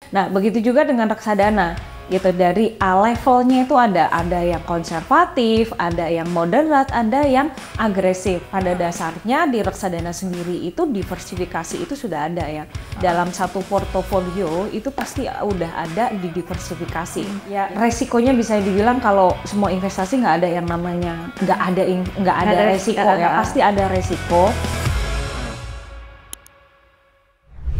Nah, begitu juga dengan reksadana. Gitu, dari A levelnya itu ada yang konservatif, ada yang moderat, ada yang agresif. Pada dasarnya di reksadana sendiri itu diversifikasi itu sudah ada ya. Dalam satu portofolio itu pasti udah ada di diversifikasi. Ya, resikonya bisa dibilang kalau semua investasi nggak ada yang namanya nggak ada resiko ya, pasti ada resiko.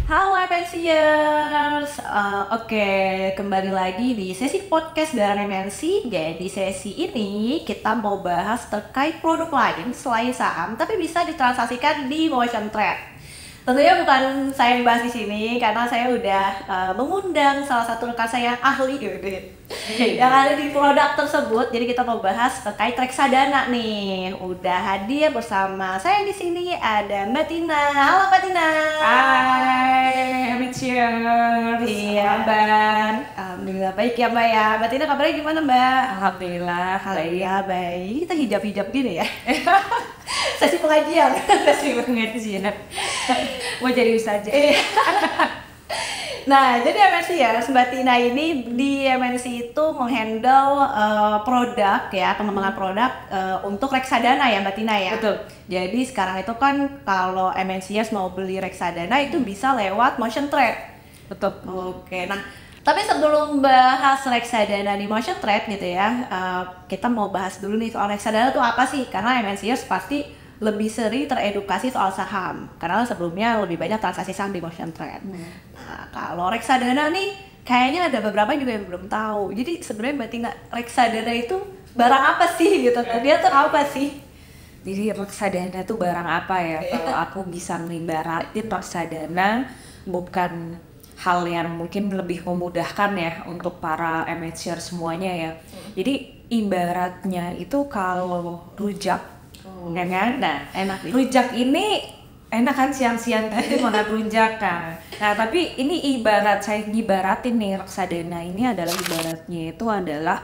Halo MNCers, oke, kembali lagi di sesi podcast bareng MNC. Jadi sesi ini kita mau bahas terkait produk lain selain saham, tapi bisa ditransaksikan di motion trade. Tentunya bukan saya yang bahas di sini karena saya udah mengundang salah satu rekan saya yang ahli yang ada di produk tersebut. Jadi kita mau bahas terkait reksadana nih. Udah hadir bersama saya di sini ada Mbak Tina. Halo Mbak Tina. Hai, Cheers. Iya, Mbak. Alhamdulillah baik ya Mbak ya. Mbak Tina kabarnya gimana Mbak? Alhamdulillah, Baik. Kita hijab-hijab gini ya. Sesi pengajian. Mau jadi ustazah. Nah, jadi MNC ya, Mbak Tina ini di MNC itu menghandle produk ya, pengembangan produk untuk reksadana ya Mbak Tina ya. Betul. Jadi sekarang itu kan kalau MNCers mau beli reksadana itu bisa lewat motion trade. Betul. Oke, nah tapi sebelum bahas reksadana di motion trade gitu ya, kita mau bahas dulu nih soal reksadana itu apa sih? Karena MNCers pasti lebih sering teredukasi soal saham karena sebelumnya lebih banyak transaksi saham di motion trade. Nah, kalau reksadana nih kayaknya ada beberapa juga yang belum tahu. Jadi sebenarnya Mbak Tina, reksadana itu barang apa sih gitu? Dia tuh apa sih? Jadi reksadana itu barang apa ya? Kalau aku bisa ngibaratin reksadana bukan hal yang mungkin lebih memudahkan ya untuk para amateur semuanya ya. Jadi ibaratnya itu kalau rujak, ya kan? Nah, Enak nih. rujak ini enak kan siang-siang tadi makan rujak kan. Nah, tapi ini saya ngibaratin nih reksadana ini adalah ibaratnya itu adalah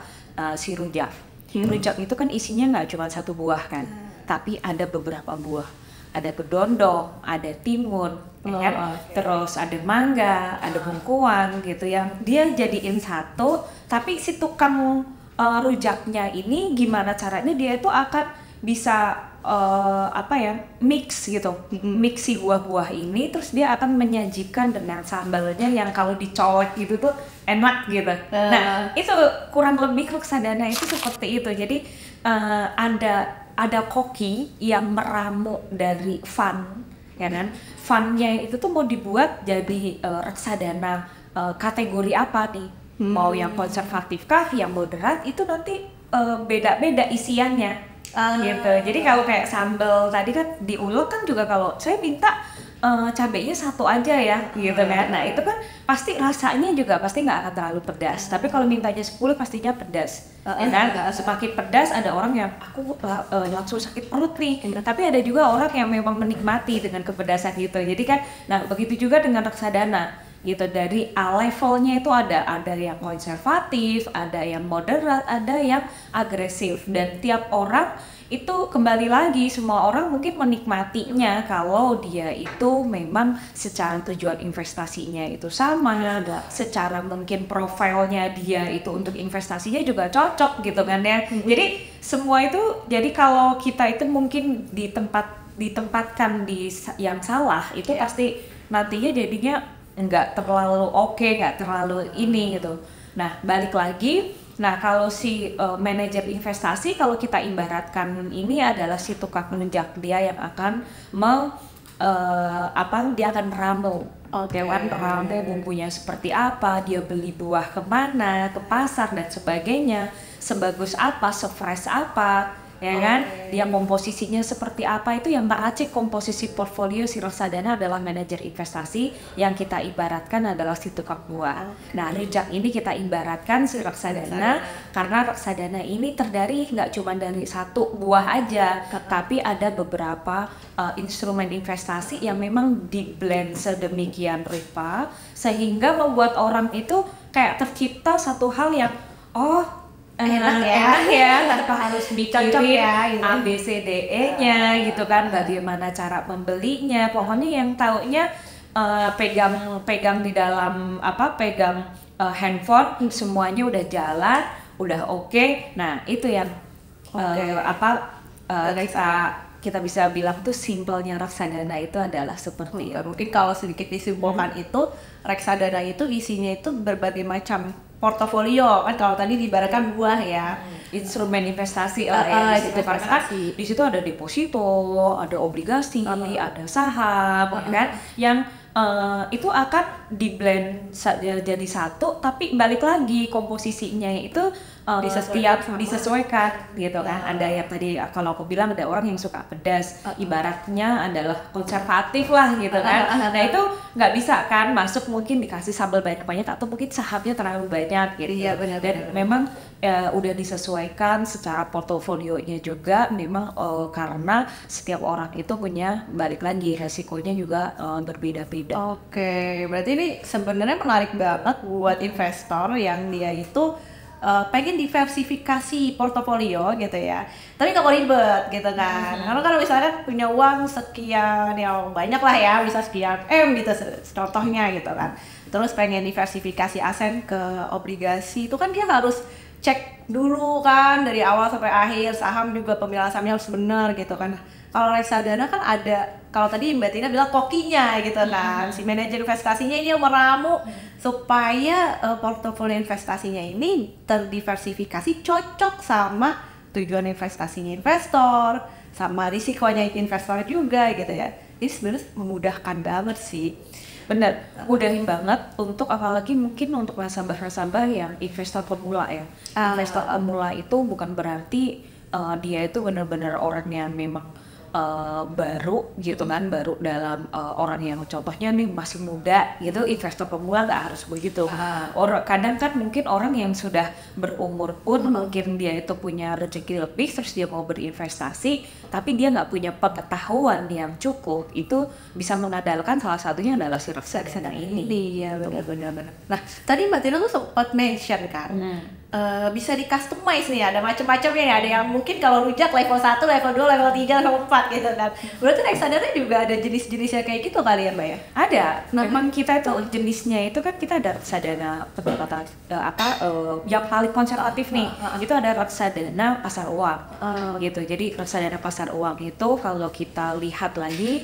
si rujak. Rujak itu kan isinya nggak cuma satu buah kan, tapi ada beberapa buah. Ada kedondong, ada timun, kan? Terus ada mangga, ada bengkuang gitu yang dia jadiin satu. Tapi si tukang rujaknya ini gimana caranya dia itu akan bisa mix gitu, mix si buah-buah ini, terus dia akan menyajikan dengan sambalnya yang kalau dicolek gitu tuh enak gitu. Nah itu kurang lebih reksadana itu seperti itu. Jadi ada koki yang meramu dari fund, ya kan? Fundnya itu tuh mau dibuat jadi reksadana kategori apa nih? Mau yang konservatif kah, yang moderat, itu nanti beda-beda isiannya. Gitu. Jadi kalau kayak sambal tadi kan diulek kan juga kalau saya minta cabenya satu aja ya gitu kan. Nah itu kan pasti rasanya juga pasti nggak akan terlalu pedas. Tapi kalau mintanya 10 pastinya pedas. Dan semakin pedas ada orang yang aku langsung sakit perut nih. Tapi ada juga orang yang memang menikmati dengan kepedasan gitu. Jadi kan, nah begitu juga dengan reksadana. Gitu, dari A levelnya itu ada yang konservatif, ada yang moderat, ada yang agresif, dan tiap orang itu kembali lagi semua orang mungkin menikmatinya kalau dia itu memang secara tujuan investasinya itu sama, secara mungkin profilnya dia itu untuk investasinya juga cocok gitu kan ya. Jadi semua itu, jadi kalau kita itu mungkin ditempatkan di yang salah itu pasti nantinya jadinya nggak terlalu nggak terlalu ini gitu. Nah balik lagi, nah kalau si manajer investasi, kalau kita ibaratkan ini adalah si tukang rujak, dia yang akan dia akan meramu ramai bumbunya seperti apa, dia beli buah kemana, ke pasar dan sebagainya, sebagus apa, sefresh apa, ya kan? Dia komposisinya seperti apa, itu yang meracik komposisi portfolio si reksadana adalah manajer investasi, yang kita ibaratkan adalah si tukang buah. Nah, rujak ini kita ibaratkan si reksadana karena reksadana ini terdiri nggak cuma dari satu buah aja, tapi ada beberapa instrumen investasi yang memang di-blend sedemikian rupa sehingga membuat orang itu kayak tercipta satu hal yang enak ya tanpa harus mikirin ABCDE-nya gitu kan, bagaimana cara membelinya. Pokoknya yang taunya pegang di dalam pegang handphone, semuanya udah jalan, udah oke. Nah itu yang kita bisa bilang tuh simpelnya reksadana itu adalah seperti itu. Mungkin kalau sedikit disimpulkan itu, reksadana itu isinya itu berbagai macam portofolio, kan kalau tadi diibaratkan buah ya, instrumen investasi lah ya di situ, karena kan di situ ada deposito, ada obligasi, ada saham, kan yang itu akan di-blend jadi satu, tapi balik lagi komposisinya itu disesuaikan gitu kan. Ada yang tadi kalau aku bilang ada orang yang suka pedas, ibaratnya adalah konservatif lah gitu kan. Nah itu nggak bisa kan masuk, mungkin dikasih sambal banyak-banyak atau mungkin sahamnya terlalu banyak gitu. Iya benar. Dan memang udah disesuaikan secara portofolionya juga, memang karena setiap orang itu punya, balik lagi resikonya juga berbeda-beda. Oke, berarti ini sebenarnya menarik banget buat investor yang dia itu pengen diversifikasi portofolio gitu ya, tapi nggak mau ribet gitu kan. Karena kalau misalnya punya uang sekian, yang banyak lah ya, bisa sekian gitu contohnya gitu kan, terus pengen diversifikasi aset ke obligasi, itu kan dia harus cek dulu kan dari awal sampai akhir, saham juga pemilihan sahamnya harus benar gitu kan. Kalau reksadana kan ada, kalau tadi Mbak Tina bilang kokinya gitu kan, si manajer investasinya ini yang meramu supaya portofolio investasinya ini terdiversifikasi, cocok sama tujuan investasinya investor, sama risikonya investor juga gitu ya. Ini sebenarnya memudahkan banget sih. Bener, mudahin banget untuk apalagi mungkin untuk nasabah-nasabah yang investor pemula ya. Investor pemula itu bukan berarti dia itu benar-benar orang yang memang baru gitu kan, baru dalam orang yang contohnya nih masih muda gitu, investor pemula nggak harus begitu. Kadang kan mungkin orang yang sudah berumur pun mungkin dia itu punya rezeki lebih, terus dia mau berinvestasi tapi dia nggak punya pengetahuan yang cukup, itu bisa mengandalkan salah satunya adalah si reksadana ini. Iya benar. Nah tadi Mbak Tina tuh sempat mention kan, bisa di customize nih, ada macam-macamnya ya, ada yang mungkin kalau rujak level 1, level 2, level 3, level 4 gitu kan. Berarti reksadana juga ada jenis-jenisnya kayak gitu kali ya Mbak ya? Ada, memang kita itu jenisnya itu kan kita ada reksadana pendapatan yang paling konservatif nih, itu ada reksadana pasar uang gitu. Jadi reksadana pasar uang itu kalau kita lihat lagi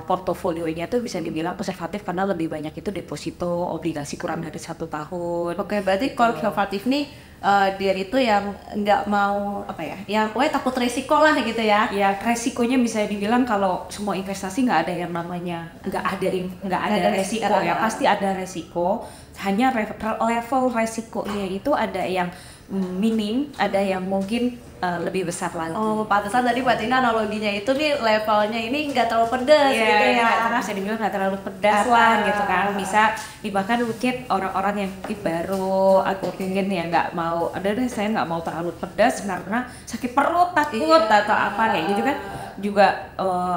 portofolionya tuh bisa dibilang konservatif karena lebih banyak itu deposito, obligasi kurang dari 1 tahun. Oke, berarti konservatif nih dia itu yang nggak mau yang pokoknya takut resiko lah gitu ya. Ya resikonya bisa dibilang kalau semua investasi nggak ada yang namanya nggak ada resiko ya, pasti ada resiko. Hanya level resikonya itu ada yang minim, ada yang mungkin lebih besar lagi. Oh, pantesan tadi Mbak Tina analoginya itu nih levelnya ini nggak terlalu pedas gitu ya. Bisa dibilang nggak terlalu pedas lah gitu kan. Bisa dimakan mungkin orang-orang yang mungkin baru atau mungkin yang nggak mau, saya nggak mau terlalu pedas karena sakit perut, takut atau apa kayak gitu kan. Juga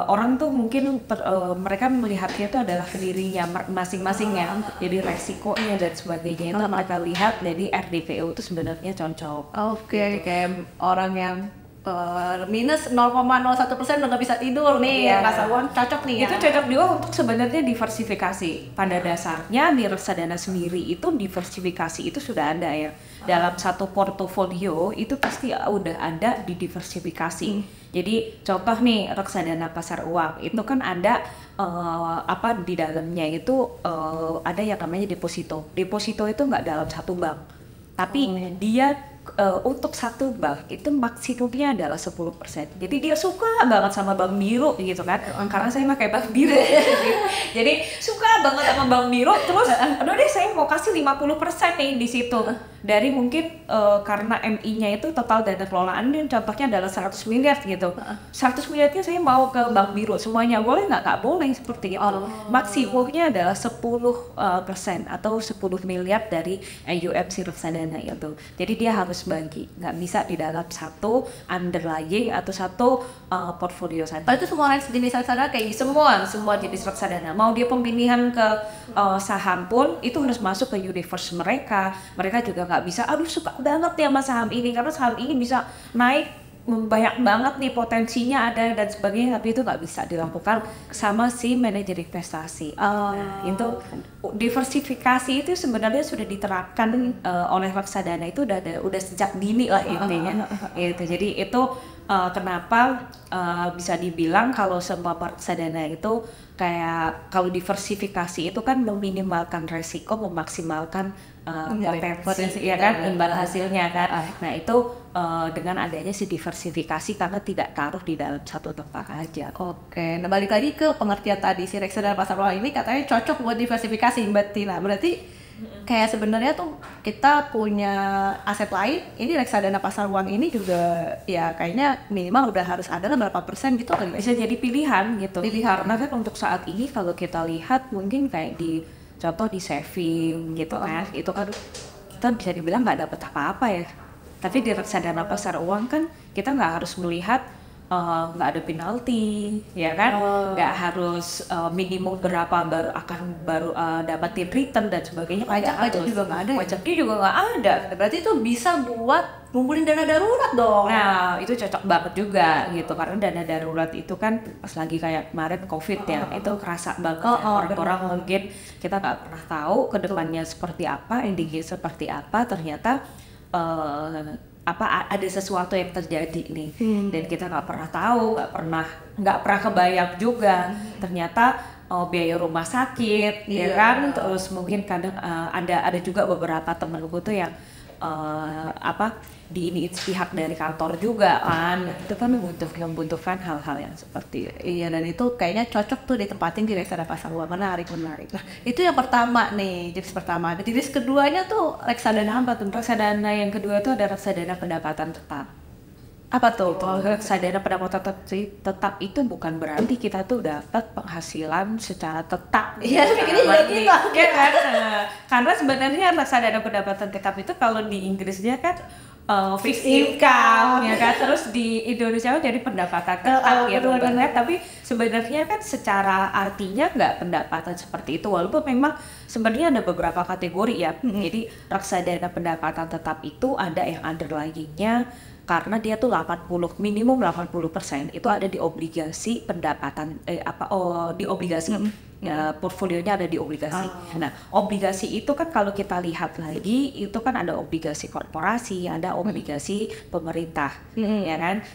orang tuh mungkin mereka melihatnya itu adalah dirinya masing-masing ya, jadi resikonya dan sebagainya itu mereka lihat, jadi RDVO itu sebenarnya cocok. Oke, kayak orang yang minus 0,01% udah nggak bisa tidur nih, pasar uang cocok nih ya. Itu cocok juga untuk sebenarnya diversifikasi. Pada dasarnya di reksadana sendiri itu diversifikasi itu sudah ada ya. Dalam satu portofolio itu pasti udah ada di diversifikasi. Jadi contoh nih reksadana pasar uang itu kan ada di dalamnya itu ada yang namanya deposito. Deposito itu nggak dalam satu bank, tapi dia untuk satu bank itu maksimumnya adalah 10%. Jadi dia suka banget sama bank biru gitu kan, karena saya pakai bank biru. Jadi suka banget sama bank biru, terus aduh deh saya mau kasih 50% nih di situ. Dari mungkin karena MI-nya itu total dana kelolaan contohnya adalah 100 miliar gitu. 100 miliarnya saya mau ke bank biru semuanya, boleh nggak? Nggak boleh seperti itu. Maksimumnya adalah 10% atau 10 miliar dari AUM si reksadana itu. Jadi dia harus bagi, nggak bisa di dalam satu underlying atau satu portfolio saja. Itu semua jenis reksadana kayak semua jenis reksadana. Mau dia pemilihan ke saham pun itu harus masuk ke universe mereka. Mereka juga nggak bisa, aduh suka banget ya sama saham ini karena saham ini bisa naik banyak banget nih potensinya ada dan sebagainya, tapi itu nggak bisa dilakukan sama si manajer investasi. Nah, itu diversifikasi itu sebenarnya sudah diterapkan oleh reksadana itu udah sejak dini lah intinya. Gitu. Jadi itu kenapa bisa dibilang kalau semua reksadana itu kayak kalau diversifikasi itu kan meminimalkan resiko, memaksimalkan potensi ya kan, imbal hasilnya kan. Nah itu dengan adanya si diversifikasi karena tidak taruh di dalam satu tempat aja. Oke, nah balik lagi ke pengertian tadi, si reksadana pasar uang ini katanya cocok buat diversifikasi Mbak Tina. Berarti kayak sebenarnya tuh kita punya aset lain, ini reksadana pasar uang ini juga ya kayaknya minimal udah harus ada lah berapa persen gitu kali. Bisa jadi pilihan gitu. Karena kan untuk saat ini kalau kita lihat mungkin kayak di contoh di saving gitu kan, itu kan kita bisa dibilang nggak dapat apa-apa ya. Tapi di reksadana pasar uang kan kita nggak harus melihat nggak ada penalti, ya kan? Nggak harus minimum berapa baru dapatin return dan sebagainya. Pajak juga nggak ada. Pajaknya juga nggak ada. Berarti itu bisa buat ngumpulin dana darurat dong. Nah itu cocok banget juga gitu, karena dana darurat itu kan pas lagi kayak kemarin COVID ya, itu kerasa banget orang-orang mungkin kita nggak pernah tahu kedepannya seperti apa, endingnya seperti apa, ternyata ada sesuatu yang terjadi nih dan kita nggak pernah tahu, nggak pernah kebayang juga ternyata biaya rumah sakit ya kan, terus mungkin kadang ada juga beberapa temenku tuh yang di pihak dari kantor juga kan, itu kan membutuhkan hal-hal yang seperti iya, dan itu kayaknya cocok tuh ditempatin di reksadana pasar uang. Menarik. Nah itu yang pertama nih, tips pertama. Tips keduanya tuh reksadana apa tuh? Reksadana yang kedua itu ada reksadana pendapatan tetap. Apa tuh? Reksadana pendapatan tetap itu bukan berarti kita tuh dapat penghasilan secara tetap. Iya, ini gitu. Kan? Karena sebenarnya reksadana pendapatan tetap itu kalau di Inggrisnya kan fixed income ya kan, terus di Indonesia jadi pendapatan tetap ya benar. Tapi sebenarnya kan secara artinya nggak pendapatan seperti itu, walaupun memang sebenarnya ada beberapa kategori ya. Jadi reksadana pendapatan tetap itu ada yang underlying-nya karena dia tuh minimum 80% itu ada di obligasi pendapatan di obligasi. Ya, portfolionya ada di obligasi. Nah, obligasi itu kan kalau kita lihat lagi itu kan ada obligasi korporasi, ada obligasi pemerintah, ya kan?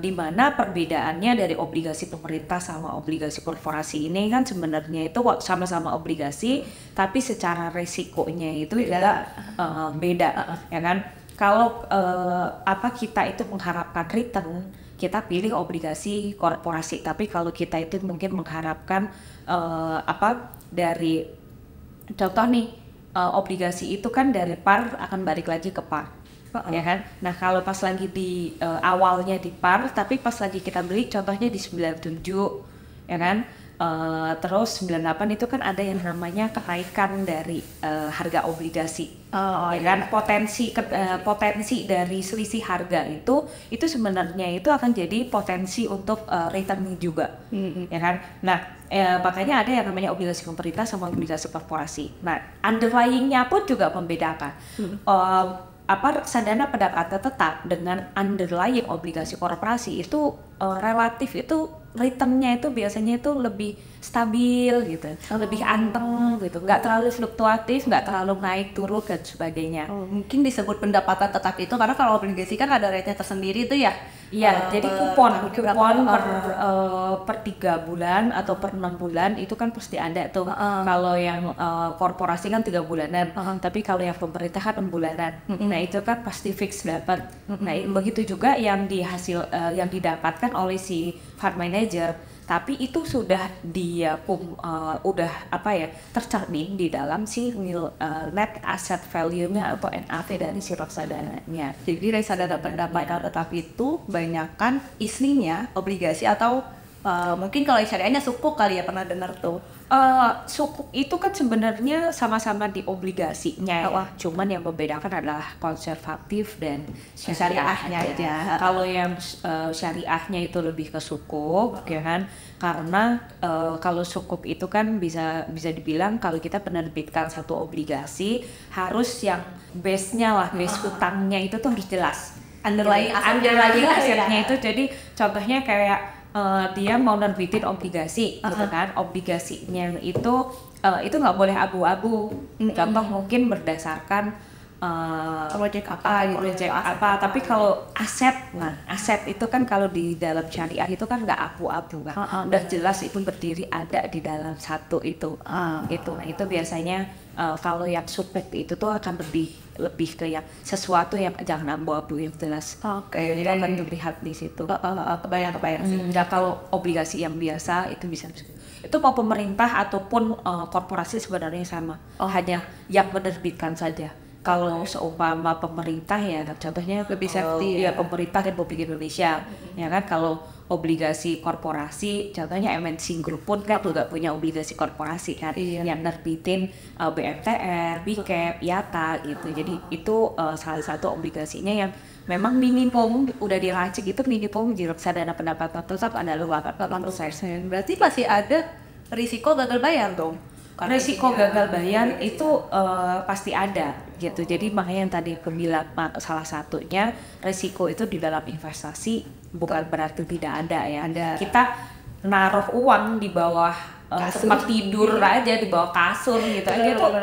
Di mana perbedaannya dari obligasi pemerintah sama obligasi korporasi ini kan sebenarnya itu sama-sama obligasi, tapi secara resikonya itu juga beda, ya kan? Kalau kita itu mengharapkan return, kita pilih obligasi korporasi. Tapi kalau kita itu mungkin mengharapkan dari contoh nih, obligasi itu kan dari par akan balik lagi ke par, ya kan? Nah kalau pas lagi di awalnya di par, tapi pas lagi kita beli contohnya di 97, ya kan? Terus 98 itu kan ada yang namanya kenaikan dari harga obligasi. Ya kan, potensi dari selisih harga itu sebenarnya itu akan jadi potensi untuk return juga, ya kan. Nah makanya ada yang namanya obligasi pemerintah sama obligasi korporasi. Nah underlying-nya pun juga membedakan. Reksadana pendapatan tetap dengan underlying obligasi korporasi itu relatif itu return-nya itu biasanya itu lebih stabil gitu, lebih anteng gitu, nggak terlalu fluktuatif, nggak terlalu naik turun dan sebagainya. Mungkin disebut pendapatan tetap itu karena kalau obligasi kan ada rate-nya tersendiri itu ya. Iya, jadi kupon per 3 bulan atau per 6 bulan itu kan pasti ada tuh. Kalau yang korporasi kan 3 bulanan, tapi kalau yang pemerintah kan 6 bulanan. Nah itu kan pasti fix dapat. Nah begitu juga yang yang didapatkan oleh si fund manager, tapi itu sudah tercermin di dalam si net asset value-nya atau NAV dari si reksadananya. Jadi reksadana pendapatan tetap itu banyakkan isinya obligasi atau mungkin kalau syariahnya sukuk kali ya, pernah dengar tuh. Sukuk itu kan sebenarnya sama-sama di obligasinya ya. Cuman yang membedakan adalah konservatif dan syariahnya aja. Kalau yang syariahnya itu lebih ke sukuk, ya kan? Karena kalau sukuk itu kan bisa dibilang kalau kita penerbitkan satu obligasi harus yang base-nya lah, base utangnya itu tuh harus jelas. underlying asetnya itu. Jadi contohnya kayak dia mau nerbitin obligasi gitu kan, obligasinya itu nggak boleh abu-abu. Contoh mungkin berdasarkan project apa. Tapi kalau aset itu kan kalau di dalam syariah itu kan nggak abu-abu kan, udah jelas itu berdiri ada di dalam satu itu. Itu biasanya kalau yang subjek itu tuh akan lebih ke yang sesuatu yang jangan abu-abu, yang jelas. Jadi akan dilihat di situ. Kebayang sih. Kalau obligasi yang biasa itu bisa itu mau pemerintah ataupun korporasi sebenarnya sama, hanya yang menerbitkan saja. Kalau seumpama pemerintah ya, contohnya lebih safety ya pemerintah Republik Indonesia, ya kan. Kalau obligasi korporasi, contohnya MNC Group pun kan juga punya obligasi korporasi kan, yang nerbitin BMTR, BCAP, IATA gitu. Jadi itu salah satu obligasinya yang memang minimum udah diracik itu minimum di reksadana pendapatan tetap ada 8%. Berarti masih ada risiko gagal bayar dong. Resiko gagal bayar itu pasti ada gitu. Jadi makanya yang tadi aku bilang salah satunya resiko itu di dalam investasi bukan berarti tidak ada ya. Kita naruh uang di bawah tempat tidur aja, di bawah kasur gitu aja tuh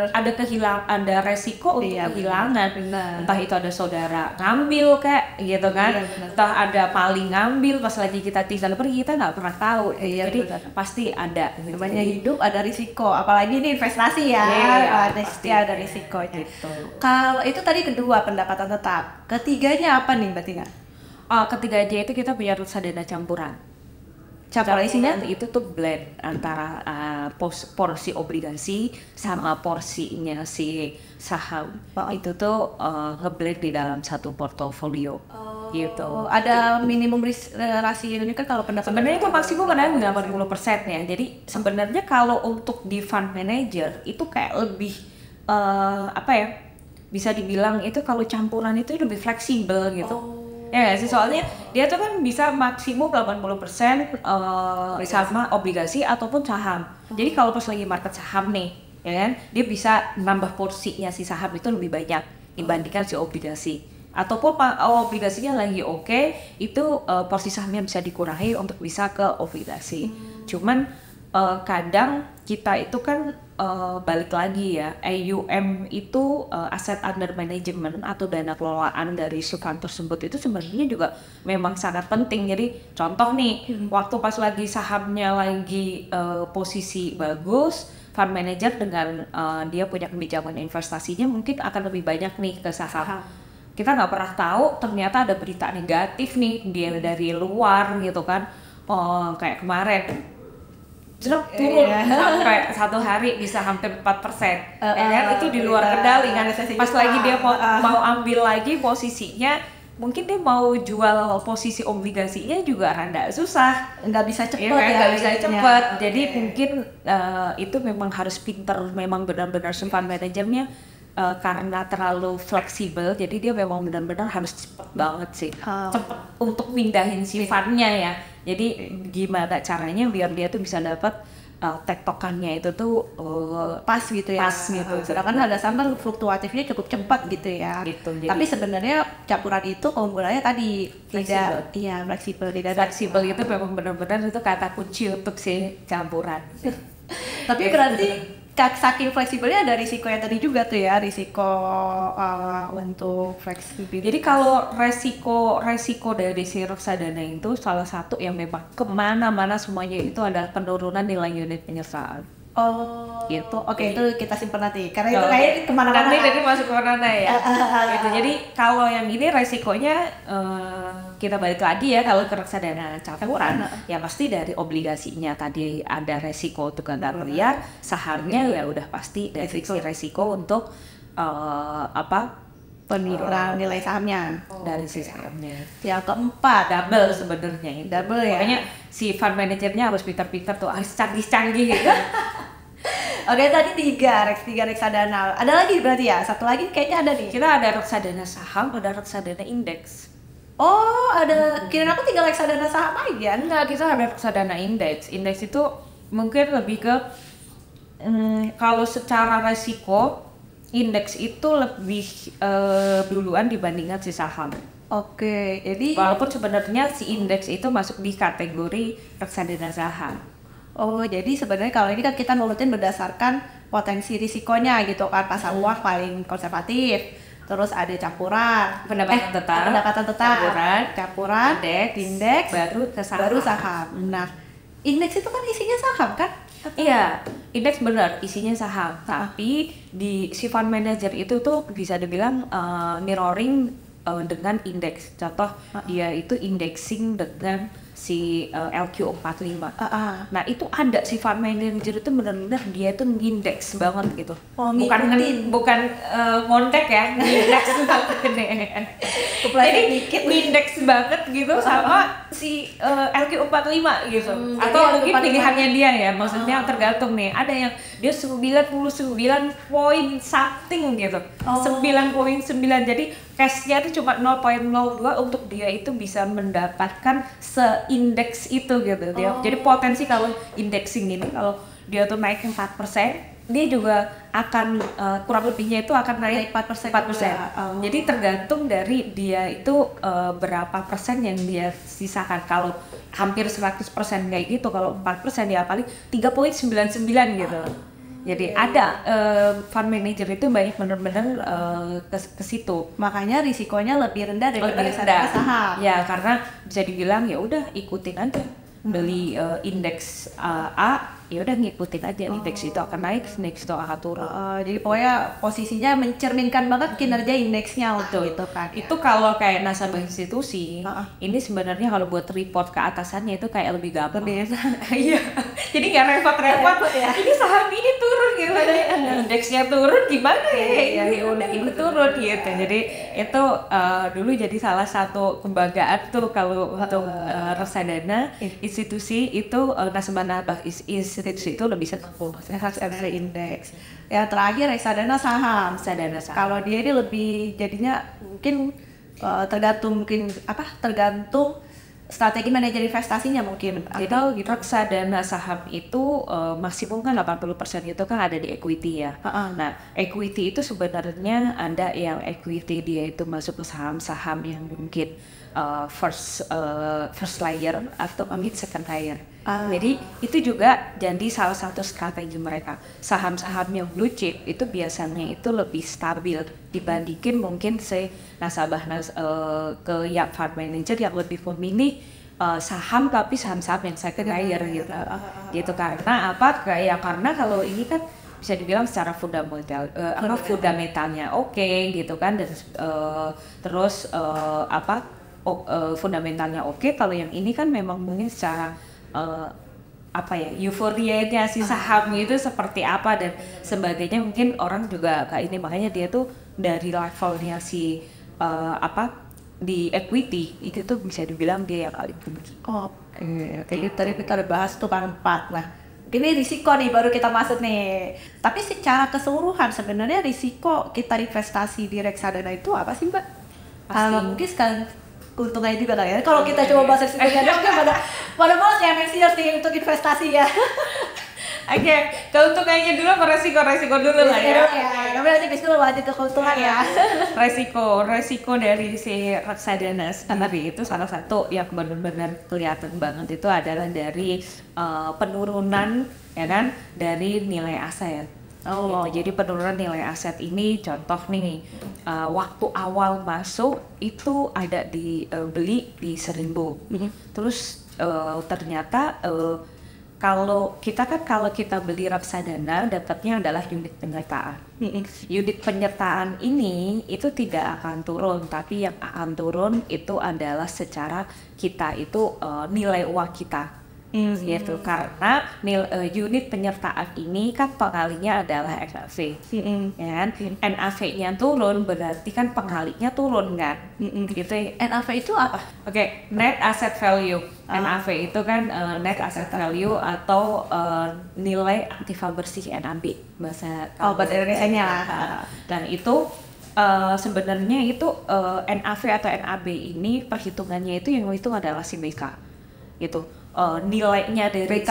ada resiko untuk kehilangan. Entah itu ada saudara ngambil kayak gitu kan, entah ada maling ngambil pas lagi kita tinggal pergi, kita nggak pernah tahu. Jadi pasti ada. Namanya hidup ada risiko, apalagi ini investasi ya. Pasti ada risiko gitu. Kalau itu tadi kedua, pendapatan tetap. Ketiganya apa nih Mbak Tina? Ketiganya itu kita punya reksadana campuran. Isinya itu tuh blend antara porsi obligasi sama porsinya si saham. Itu tuh ngeblend di dalam satu portofolio. Gitu. Ada minimum rasio ini kan kalau pendapatan. Sebenarnya itu maksimum kan 80% ya. Jadi sebenarnya kalau untuk di fund manager itu kayak lebih bisa dibilang itu kalau campuran itu lebih fleksibel gitu. Ya gak sih, soalnya dia tuh kan bisa maksimum 80% sama obligasi ataupun saham. Jadi kalau pas lagi market saham nih, ya kan, dia bisa nambah porsinya si saham itu lebih banyak dibandingkan si obligasi. Ataupun obligasinya lagi itu porsi sahamnya bisa dikurangi untuk bisa ke obligasi. Cuman kadang kita itu kan balik lagi ya, AUM itu aset under management atau dana kelolaan dari fund tersebut itu sebenarnya juga memang sangat penting. Jadi contoh nih, waktu pas lagi sahamnya lagi posisi bagus, fund manager dengan dia punya kebijakan investasinya mungkin akan lebih banyak nih ke saham. Kita nggak pernah tahu ternyata ada berita negatif nih dia dari luar gitu kan. Kayak kemarin turun sampai satu hari bisa hampir 4%. Itu di luar kendali kan. Pas lagi dia mau ambil lagi posisinya, mungkin dia mau jual posisi obligasinya juga rada susah, nggak bisa cepet nggak bisa cepet. Jadi mungkin itu memang harus pinter, memang benar-benar fund manajernya karena terlalu fleksibel, jadi dia memang benar-benar harus cepet banget sih, cepet untuk mindahin si fundnya ya. Jadi gimana caranya biar dia tuh bisa dapat tektokannya itu tuh pas gitu ya. Sedangkan ada saham fluktuatifnya cukup cepat gitu ya. Jadi, tapi sebenarnya campuran itu keunggulannya tadi tidak fleksibel. Fleksibel itu memang benar-benar itu kata kunci untuk si campuran. Tapi berarti saking fleksibelnya ada risiko yang tadi juga tuh ya, risiko untuk fleksibel. Jadi kalau resiko dari si reksadana itu salah satu yang memang kemana-mana semuanya itu adalah penurunan nilai unit penyertaan. Gitu. Itu kita simpan nanti karena itu kayak kemana-mana. Nanti jadi masuk kemana ya. Gitu. Jadi kalau yang ini resikonya kita balik lagi ya, kalau ke reksadana campuran ya pasti dari obligasinya tadi ada resiko untuk gagal bayar, sahamnya ya udah pasti dari resiko untuk penurunan nilai sahamnya dari si sahamnya. Yang keempat, double sebenarnya. Double ya. Makanya si fund manajernya harus pintar-pintar tuh, harus canggih-canggih gitu. Tadi tiga reksadana. Ada lagi berarti ya? Satu lagi kayaknya ada nih. Kita ada reksadana saham, ada reksadana indeks. Ada. Kirain aku tinggal reksadana saham aja. Enggak, kita ada reksadana indeks. Indeks itu mungkin lebih ke kalau secara resiko indeks itu lebih duluan dibandingkan si saham. Oke, jadi walaupun sebenarnya si indeks itu masuk di kategori reksadana saham. Oh, jadi sebenarnya kalau ini kan kita nurutin berdasarkan potensi risikonya gitu kan. Pasar uang paling konservatif, terus ada campuran, pendapatan tetap, campuran, indeks, baru saham. Nah, indeks itu kan isinya saham kan? Iya, indeks benar isinya saham. Tapi di si fund manager itu tuh bisa dibilang mirroring dengan indeks. Contoh dia itu indexing dengan si LQ45. Nah itu ada si fund manager itu benar-benar dia itu ngindeks banget gitu. Bukan ngontek ya, ngindeks banget jadi ngindeks banget gitu sama si LQ45 gitu. Atau mungkin pilihannya dia ya, maksudnya tergantung nih. Ada yang dia 99 point something gitu. 9.9, jadi cashnya itu cuma 0.02 untuk dia itu bisa mendapatkan seindeks itu gitu. Jadi potensi kalau indexing ini kalau dia tuh naik 4%, dia juga akan kurang lebihnya itu akan naik 4%. Jadi tergantung dari dia itu berapa persen yang dia sisakan. Kalau hampir 100% kayak gitu, kalau 4% ya paling 3.99 gitu. Jadi ada fund manager itu banyak benar-benar ke situ. Makanya risikonya lebih rendah daripada saham. Ya, karena bisa dibilang ya udah ikutin aja. Beli indeks A, ya udah ngikutin aja indeks itu akan naik, indeks itu akan turun. Jadi pokoknya posisinya mencerminkan banget kinerja indeksnya untuk itu kan. Itu kalau kayak nasabah institusi, ini sebenarnya kalau buat report ke atasannya itu kayak lebih gampang. Iya. Jadi nggak repot-repot ya. Ini saham ini turun gitu, indeksnya turun gimana ya? Ya udah ini turun gitu. Jadi itu dulu jadi salah satu kebanggaan tuh kalau untuk reksadana institusi itu nasabah institusi itu lebih senang reksadana indeks. Yang terakhir reksadana saham. Kalau dia ini lebih jadinya mungkin tergantung strategi manajer investasinya mungkin. Jadi reksadana saham itu maksimum kan 80% itu kan ada di equity ya. Nah, equity itu sebenarnya ada yang equity dia itu masuk ke saham-saham yang mungkin first layer atau mungkin second layer. Jadi itu juga jadi salah satu strategi mereka. Saham-saham yang blue chip itu biasanya itu lebih stabil dibandingin mungkin nasabah ke yang fund manager yang lebih memilih saham tapi saham-saham yang second layer gitu. Gitu karena apa? Karena kalau ini kan bisa dibilang secara fundamentalnya oke gitu kan, dan terus fundamentalnya oke. Kalau yang ini kan memang mungkin secara euforianya si saham itu seperti apa dan sebagainya, mungkin orang juga kayak ini, makanya dia tuh dari levelnya si di equity itu tuh bisa dibilang dia yang paling tinggi. Jadi tadi kita udah bahas tuh 4. Nah, ini risiko nih baru kita masuk nih. Tapi secara keseluruhan sebenarnya risiko kita investasi di reksadana itu apa sih, Mbak? Mungkin sekarang keuntungannya juga lah ya. Kalau kita coba bahas risikonya dong, pada malas ya harus untuk investasi ya. Oke, keuntungannya dulu apa resiko dulu lah ya. Tapi nanti bisa lanjut ke keuntungan ya. Resiko dari si reksadana tadi itu salah satu yang benar-benar kelihatan banget itu adalah dari penurunan ya kan dari nilai aset. Jadi penurunan nilai aset ini contoh nih, waktu awal masuk itu ada beli di 1.000, terus ternyata kalau kita beli reksadana dapatnya adalah unit penyertaan. Unit penyertaan ini itu tidak akan turun, tapi yang akan turun itu adalah secara kita itu nilai uang kita. Gitu, karena unit penyertaan ini kan pengalinya adalah NAV, ya kan? NAV-nya turun berarti kan pengalinya turun kan? Gitu. NAV itu apa? Net Asset Value. NAV itu kan Net Asset Value atau nilai aktiva bersih NAB bahasa Indonesia-nya. Dan itu sebenarnya itu NAV atau NAB ini perhitungannya itu yang itu adalah si BK gitu. Nilainya dari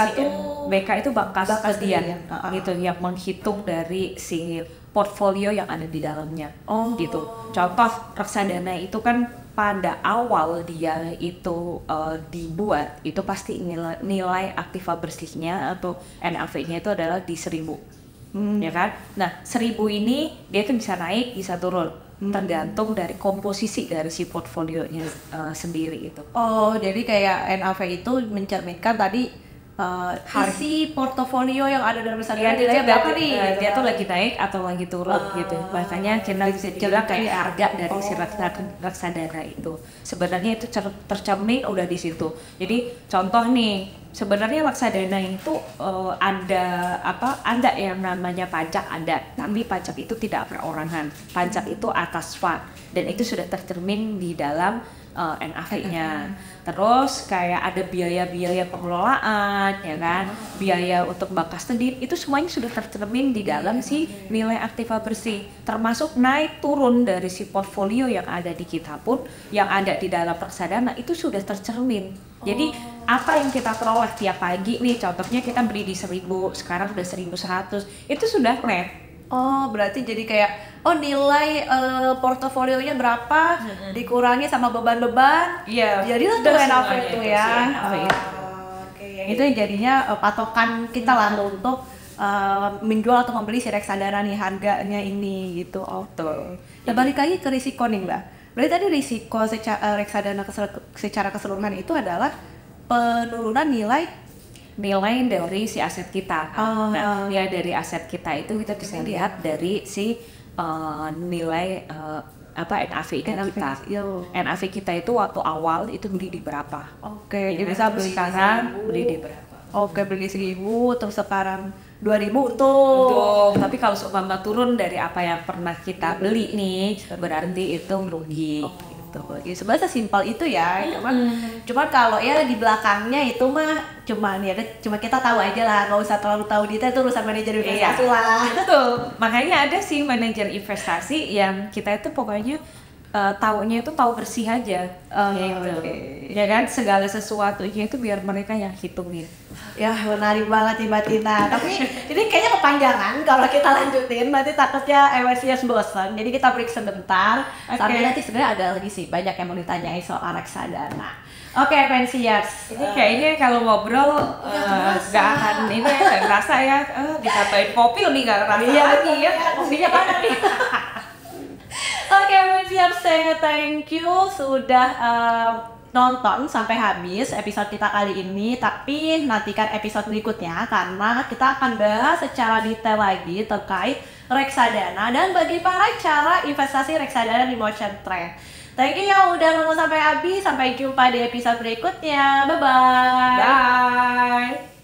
BK itu bakas kejadian gitu, yang menghitung dari si portfolio yang ada di dalamnya. Gitu. Contoh reksadana itu kan pada awal dia itu dibuat itu pasti nilai aktiva bersihnya atau NAV-nya itu adalah di 1.000, ya kan? Nah 1.000 ini dia tuh bisa naik bisa turun tergantung dari komposisi dari si portfolionya sendiri itu. Jadi kayak NAV itu mencerminkan tadi isi portofolio yang ada dalam reksadana nilainya berapa nih? Dia tuh lagi naik atau lagi turun gitu. Makanya kita bisa dibilang kayak harga dari si reksadana itu. Sebenarnya itu tercermin udah di situ. Jadi contoh nih, sebenarnya reksadana itu ada yang namanya pajak ada, tapi pajak itu tidak perorangan. Pajak itu atas fund dan itu sudah tercermin di dalam NAV-nya. Terus kayak ada biaya-biaya pengelolaan, ya kan, biaya untuk bakas tedin, itu semuanya sudah tercermin di dalam si nilai aktiva bersih. Termasuk naik turun dari si portfolio yang ada di kita pun, yang ada di dalam reksadana itu sudah tercermin. Jadi apa yang kita peroleh tiap pagi nih, contohnya kita beli di 1.000, sekarang sudah 1.100, itu sudah net. Berarti jadi kayak nilai portofolionya berapa dikurangi sama beban-beban. Iya. Jadilah tuh NAV itu ya. Itu yang jadinya patokan kita lah untuk menjual atau membeli si reksadana nih, harganya ini gitu. Betul. Nah, balik lagi ke risiko nih Mbak. Berarti tadi risiko reksadana secara keseluruhan itu adalah penurunan nilai dari si aset kita. Nilai dari aset kita itu kita bisa lihat dari si nilai NAV kita. NAV kita itu waktu awal itu beli di berapa? Jadi bisa beli sekarang beli di berapa? Beli 1.000 terus sekarang 2.000 untung. Tapi kalau seumpama turun dari apa yang pernah kita beli nih, berarti itu merugi. Sebenarnya simpel itu ya, cuman kalau ya di belakangnya itu mah cuma kita tahu aja lah, nggak usah terlalu tahu detail, itu urusan manajer investasi lah. Betul, makanya ada sih manajer investasi yang kita itu pokoknya taunya itu tahu bersih aja, ya kan, segala sesuatunya itu biar mereka yang hitungin. Ya menarik banget nih Mbak Tina, tapi ini kayaknya kepanjangan kalau kita lanjutin, nanti takutnya MSCS bosan, jadi kita break sebentar. Sampai nanti sebenarnya ada lagi sih banyak yang mau ditanyain soal reksadana. Pensiers, ini kayaknya kalau ngobrol nggak akan ini nggak ngerasa ya, ditambahin kopi lebih nggak ngerasa lagi ya, kopinya mana nih. Pensiers, saya thank you sudah nonton sampai habis episode kita kali ini, tapi nantikan episode berikutnya karena kita akan bahas secara detail lagi terkait reksadana dan bagaimana cara investasi reksadana di Motion Trend. Thank you yang udah nonton sampai habis, sampai jumpa di episode berikutnya, bye-bye. Bye.